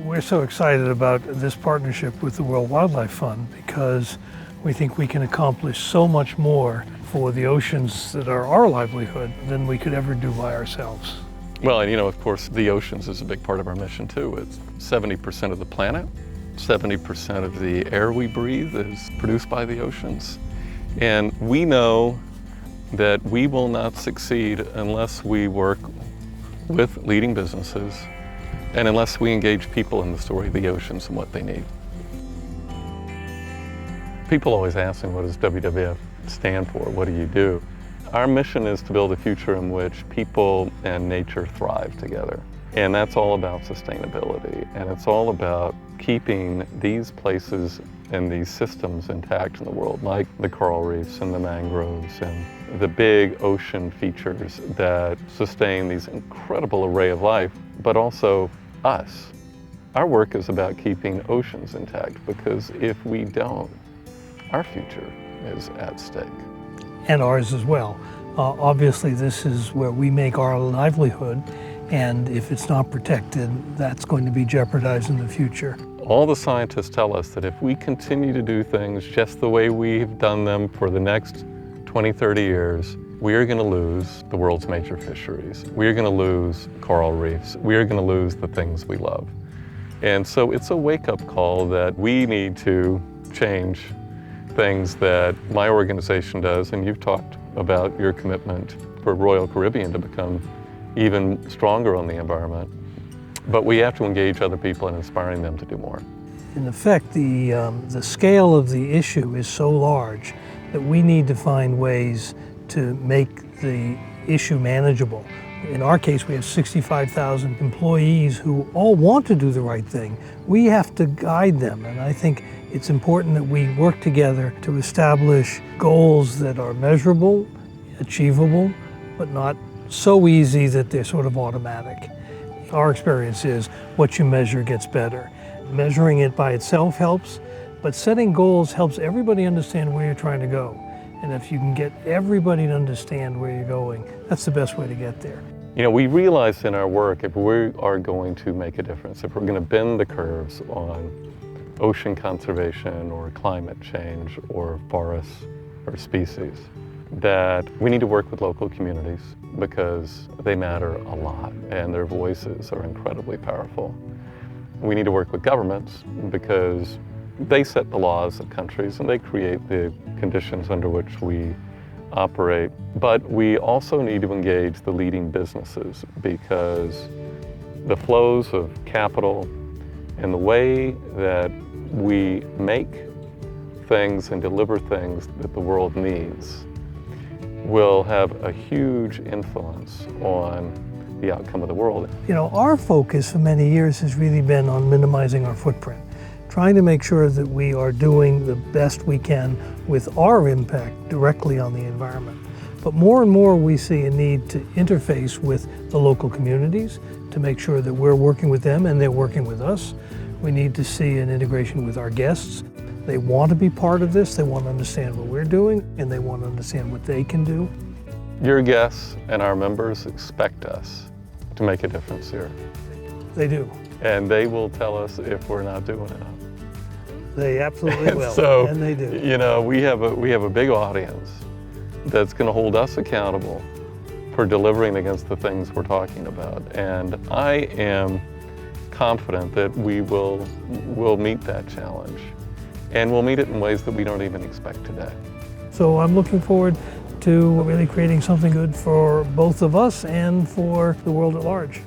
We're so excited about this partnership with the World Wildlife Fund because we think we can accomplish so much more for the oceans that are our livelihood than we could ever do by ourselves. Well, and of course, the oceans is a big part of our mission too. It's 70% of the planet, 70% of the air we breathe is produced by the oceans. And we know that we will not succeed unless we work with leading businesses and unless we engage people in the story of the oceans and what they need. People always ask me, what does WWF stand for? What do you do? Our mission is to build a future in which people and nature thrive together. And that's all about sustainability. And it's all about keeping these places and these systems intact in the world, like the coral reefs and the mangroves and the big ocean features that sustain these incredible array of life, but also us. Our work is about keeping oceans intact because if we don't, our future is at stake. And ours as well. Obviously, this is where we make our livelihood, and if it's not protected, that's going to be jeopardized in the future. All the scientists tell us that if we continue to do things just the way we've done them for the next 20, 30 years, we are going to lose the world's major fisheries. We are going to lose coral reefs. We are going to lose the things we love. And so it's a wake-up call that we need to change things that my organization does, and you've talked about your commitment for Royal Caribbean to become even stronger on the environment. But we have to engage other people in inspiring them to do more. In effect, the scale of the issue is so large that we need to find ways to make the issue manageable. In our case, we have 65,000 employees who all want to do the right thing. We have to guide them, and I think it's important that we work together to establish goals that are measurable, achievable, but not so easy that they're sort of automatic. Our experience is what you measure gets better. Measuring it by itself helps, but setting goals helps everybody understand where you're trying to go. And if you can get everybody to understand where you're going, that's the best way to get there. We realize in our work, if we are going to make a difference, if we're going to bend the curves on ocean conservation or climate change or forests or species, that we need to work with local communities because they matter a lot and their voices are incredibly powerful. We need to work with governments because they set the laws of countries and they create the conditions under which we operate. But we also need to engage the leading businesses because the flows of capital and the way that we make things and deliver things that the world needs will have a huge influence on the outcome of the world. Our focus for many years has really been on minimizing our footprint, trying to make sure that we are doing the best we can with our impact directly on the environment. But more and more we see a need to interface with the local communities to make sure that we're working with them and they're working with us. We need to see an integration with our guests. They want to be part of this, they want to understand what we're doing, and they want to understand what they can do. Your guests and our members expect us to make a difference here. They do. And they will tell us if we're not doing enough. They absolutely will, so, and they do. We have a big audience that's going to hold us accountable for delivering against the things we're talking about. And I am confident that we'll meet that challenge. And we'll meet it in ways that we don't even expect today. So I'm looking forward to really creating something good for both of us and for the world at large.